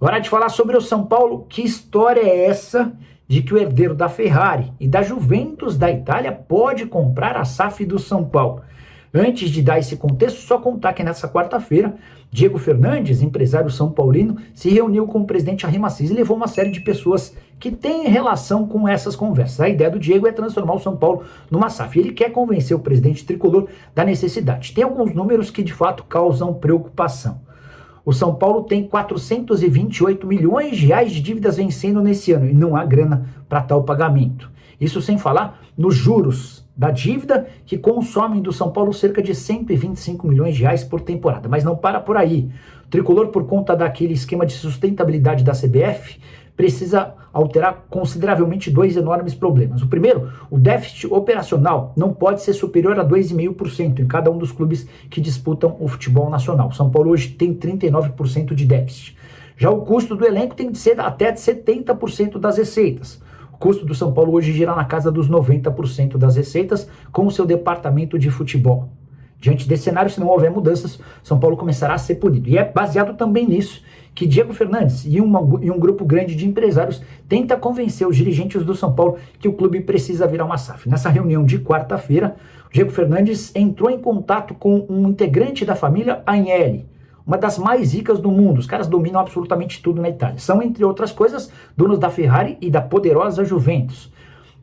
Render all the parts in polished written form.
Hora de falar sobre o São Paulo. Que história é essa de que o herdeiro da Ferrari e da Juventus da Itália pode comprar a SAF do São Paulo? Antes de dar esse contexto, só contar que nessa quarta-feira, Diego Fernandes, empresário são paulino, se reuniu com o presidente Arrim Maccis e levou uma série de pessoas que têm relação com essas conversas. A ideia do Diego é transformar o São Paulo numa SAF. Ele quer convencer o presidente tricolor da necessidade. Tem alguns números que de fato causam preocupação. O São Paulo tem 428 milhões de reais de dívidas vencendo nesse ano e não há grana para tal pagamento. Isso sem falar nos juros da dívida que consomem do São Paulo cerca de 125 milhões de reais por temporada. Mas não para por aí. O tricolor, por conta daquele esquema de sustentabilidade da CBF, precisa alterar consideravelmente dois enormes problemas. O primeiro, o déficit operacional não pode ser superior a 2,5% em cada um dos clubes que disputam o futebol nacional. O São Paulo hoje tem 39% de déficit. Já o custo do elenco tem de ser até de 70% das receitas. O custo do São Paulo hoje gira na casa dos 90% das receitas com o seu departamento de futebol. Diante desse cenário, se não houver mudanças, São Paulo começará a ser punido. E é baseado também nisso que Diego Fernandes e um grupo grande de empresários tenta convencer os dirigentes do São Paulo que o clube precisa virar uma SAF. Nessa reunião de quarta-feira, o Diego Fernandes entrou em contato com um integrante da família Agnelli, uma das mais ricas do mundo. Os caras dominam absolutamente tudo na Itália. São, entre outras coisas, donos da Ferrari e da poderosa Juventus.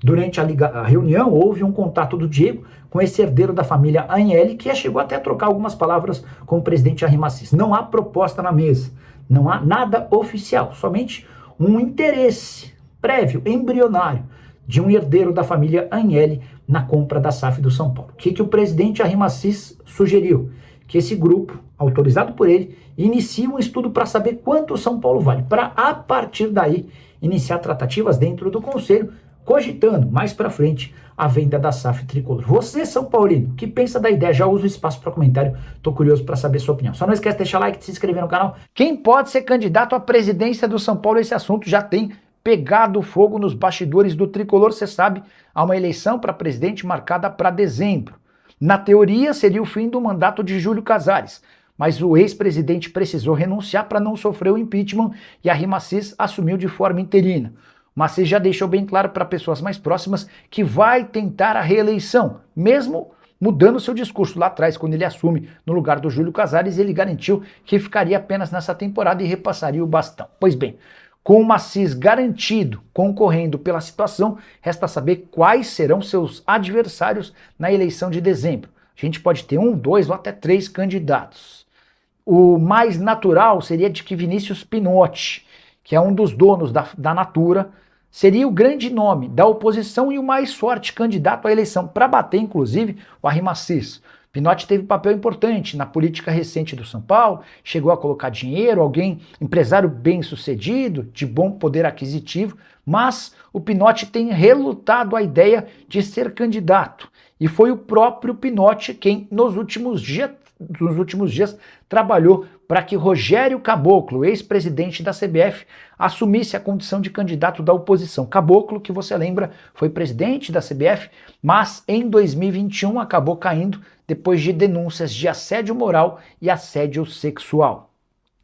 Durante a reunião, houve um contato do Diego com esse herdeiro da família Agnelli, que chegou até a trocar algumas palavras com o presidente Arrim Maccis. Não há proposta na mesa, não há nada oficial, somente um interesse prévio, embrionário, de um herdeiro da família Agnelli na compra da SAF do São Paulo. O que o presidente Arrim Maccis sugeriu? Que esse grupo, autorizado por ele, inicie um estudo para saber quanto o São Paulo vale, para a partir daí iniciar tratativas dentro do conselho, cogitando mais para frente a venda da SAF tricolor. Você, São Paulino, que pensa da ideia, já usa o espaço para comentário, tô curioso para saber sua opinião. Só não esquece de deixar like e se inscrever no canal. Quem pode ser candidato à presidência do São Paulo? Esse assunto já tem pegado fogo nos bastidores do tricolor, você sabe, há uma eleição para presidente marcada para dezembro. Na teoria, seria o fim do mandato de Júlio Casares, mas o ex-presidente precisou renunciar para não sofrer o impeachment e Arrim Maccis assumiu de forma interina. Maccis já deixou bem claro para pessoas mais próximas que vai tentar a reeleição, mesmo mudando seu discurso lá atrás, quando ele assume no lugar do Júlio Casares, ele garantiu que ficaria apenas nessa temporada e repassaria o bastão. Pois bem, com o Maccis garantido, concorrendo pela situação, resta saber quais serão seus adversários na eleição de dezembro. A gente pode ter 1, 2 ou até 3 candidatos. O mais natural seria de que Vinícius Pinotti, que é um dos donos da Natura, seria o grande nome da oposição e o mais forte candidato à eleição, para bater, inclusive, o Arrim Maccis. Pinotti teve papel importante na política recente do São Paulo, chegou a colocar dinheiro, empresário bem-sucedido, de bom poder aquisitivo, mas o Pinotti tem relutado a ideia de ser candidato. E foi o próprio Pinotti quem, nos últimos dias, trabalhou para que Rogério Caboclo, ex-presidente da CBF, assumisse a condição de candidato da oposição. Caboclo, que você lembra, foi presidente da CBF, mas em 2021 acabou caindo depois de denúncias de assédio moral e assédio sexual.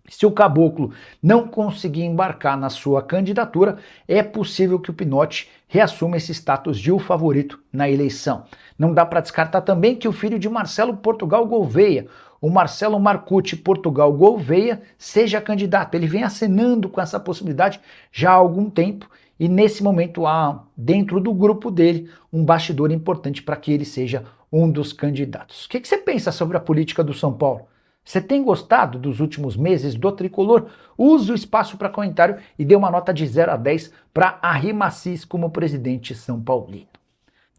Se o Caboclo não conseguir embarcar na sua candidatura, é possível que o Pinotti reassuma esse status de o favorito na eleição. Não dá para descartar também que o filho de Marcelo Portugal Gouveia, o Marcelo Marcucci Portugal Gouveia, seja candidato. Ele vem acenando com essa possibilidade já há algum tempo e nesse momento há dentro do grupo dele um bastidor importante para que ele seja um dos candidatos. O que você pensa sobre a política do São Paulo? Você tem gostado dos últimos meses do tricolor? Use o espaço para comentário e dê uma nota de 0 a 10 para Arrim Maccis como presidente são paulino.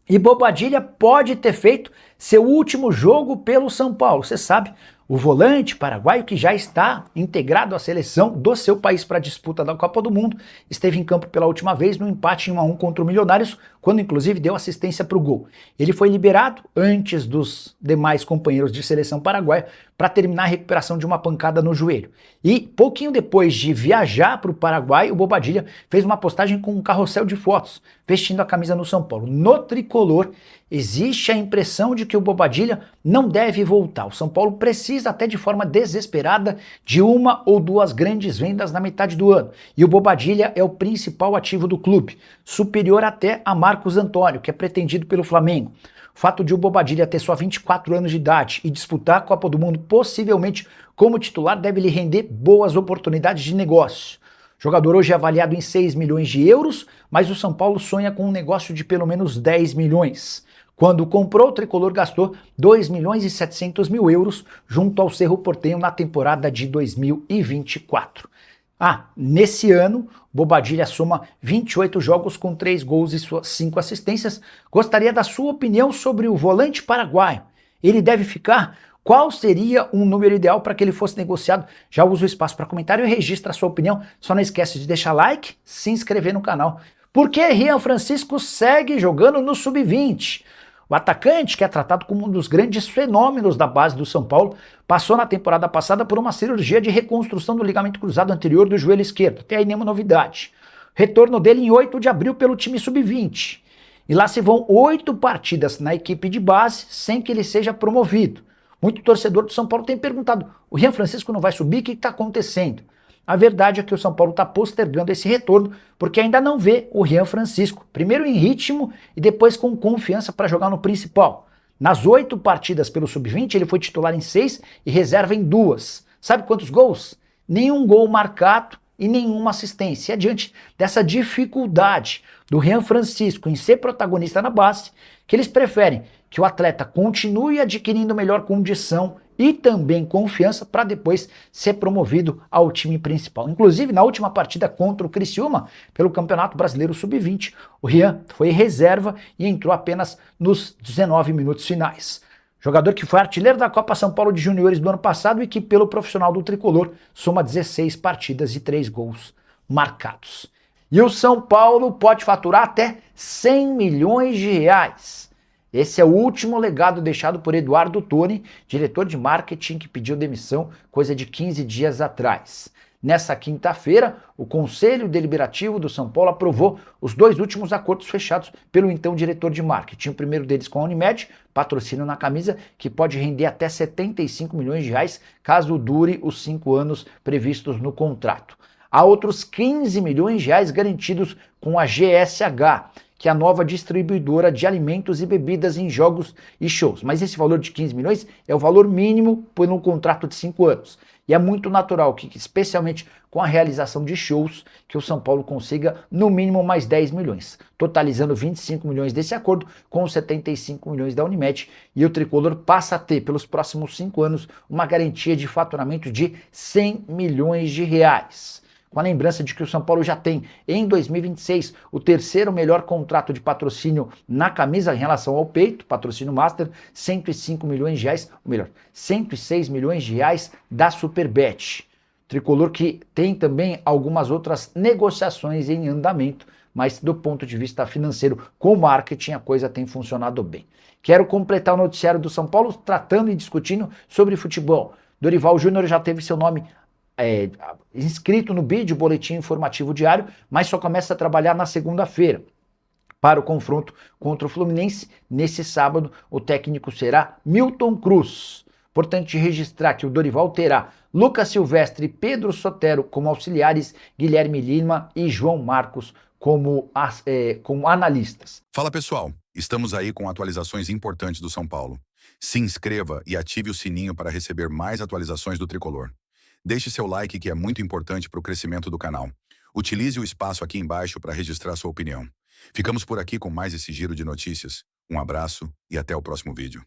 E Bobadilla pode ter feito seu último jogo pelo São Paulo. Você sabe, o volante paraguaio que já está integrado à seleção do seu país para a disputa da Copa do Mundo, esteve em campo pela última vez no empate em 1 a 1 contra o Milionários, quando inclusive deu assistência para o gol. Ele foi liberado antes dos demais companheiros de seleção paraguaia para terminar a recuperação de uma pancada no joelho. E pouquinho depois de viajar para o Paraguai, o Bobadilla fez uma postagem com um carrossel de fotos, vestindo a camisa no São Paulo. No tricolor, existe a impressão de que o Bobadilla não deve voltar. O São Paulo precisa até de forma desesperada de uma ou duas grandes vendas na metade do ano. E o Bobadilla é o principal ativo do clube, superior até a Marcos Antônio, que é pretendido pelo Flamengo. O fato de o Bobadilla ter só 24 anos de idade e disputar a Copa do Mundo possivelmente como titular deve lhe render boas oportunidades de negócio. O jogador hoje é avaliado em 6 milhões de euros, mas o São Paulo sonha com um negócio de pelo menos 10 milhões. Quando comprou, o tricolor gastou 2 milhões e 700 mil euros junto ao Cerro Porteño na temporada de 2024. Nesse ano, Bobadilla soma 28 jogos com 3 gols e 5 assistências. Gostaria da sua opinião sobre o volante paraguaio. Ele deve ficar? Qual seria um número ideal para que ele fosse negociado? Já usa o espaço para comentário e registra a sua opinião. Só não esquece de deixar like, se inscrever no canal. Por que Rian Francisco segue jogando no Sub-20? O atacante, que é tratado como um dos grandes fenômenos da base do São Paulo, passou na temporada passada por uma cirurgia de reconstrução do ligamento cruzado anterior do joelho esquerdo. Até aí nenhuma novidade. Retorno dele em 8 de abril pelo time Sub-20. E lá se vão 8 partidas na equipe de base sem que ele seja promovido. Muito torcedor do São Paulo tem perguntado, o Rian Francisco não vai subir? O que está acontecendo? A verdade é que o São Paulo está postergando esse retorno porque ainda não vê o Rian Francisco, primeiro em ritmo e depois com confiança para jogar no principal. Nas 8 partidas pelo Sub-20, ele foi titular em 6 e reserva em 2. Sabe quantos gols? Nenhum gol marcado e nenhuma assistência. E diante dessa dificuldade do Rian Francisco em ser protagonista na base, que eles preferem que o atleta continue adquirindo melhor condição e também confiança para depois ser promovido ao time principal. Inclusive, na última partida contra o Criciúma, pelo Campeonato Brasileiro Sub-20, o Rian foi reserva e entrou apenas nos 19 minutos finais. Jogador que foi artilheiro da Copa São Paulo de Juniores do ano passado e que, pelo profissional do tricolor, soma 16 partidas e 3 gols marcados. E o São Paulo pode faturar até 100 milhões de reais. Esse é o último legado deixado por Eduardo Toni, diretor de marketing que pediu demissão coisa de 15 dias atrás. Nessa quinta-feira, o Conselho Deliberativo do São Paulo aprovou os 2 últimos acordos fechados pelo então diretor de marketing. O primeiro deles com a Unimed, patrocínio na camisa, que pode render até 75 milhões de reais caso dure os 5 anos previstos no contrato. Há outros 15 milhões de reais garantidos com a GSH, que é a nova distribuidora de alimentos e bebidas em jogos e shows. Mas esse valor de 15 milhões é o valor mínimo por um contrato de 5 anos. E é muito natural que, especialmente com a realização de shows, que o São Paulo consiga no mínimo mais 10 milhões, totalizando 25 milhões desse acordo com os 75 milhões da Unimed, e o tricolor passa a ter, pelos próximos 5 anos, uma garantia de faturamento de 100 milhões de reais. Com a lembrança de que o São Paulo já tem, em 2026, o terceiro melhor contrato de patrocínio na camisa em relação ao peito, patrocínio Master, 105 milhões de reais, ou melhor, 106 milhões de reais da Superbet. Tricolor que tem também algumas outras negociações em andamento, mas do ponto de vista financeiro, com marketing, a coisa tem funcionado bem. Quero completar o noticiário do São Paulo tratando e discutindo sobre futebol. Dorival Júnior já teve seu nome inscrito no BID, Boletim Informativo Diário, mas só começa a trabalhar na segunda-feira. Para o confronto contra o Fluminense, nesse sábado, o técnico será Milton Cruz. Importante registrar que o Dorival terá Lucas Silvestre e Pedro Sotero como auxiliares, Guilherme Lima e João Marcos como analistas. Fala pessoal, estamos aí com atualizações importantes do São Paulo. Se inscreva e ative o sininho para receber mais atualizações do Tricolor. Deixe seu like, que é muito importante para o crescimento do canal. Utilize o espaço aqui embaixo para registrar sua opinião. Ficamos por aqui com mais esse giro de notícias. Um abraço e até o próximo vídeo.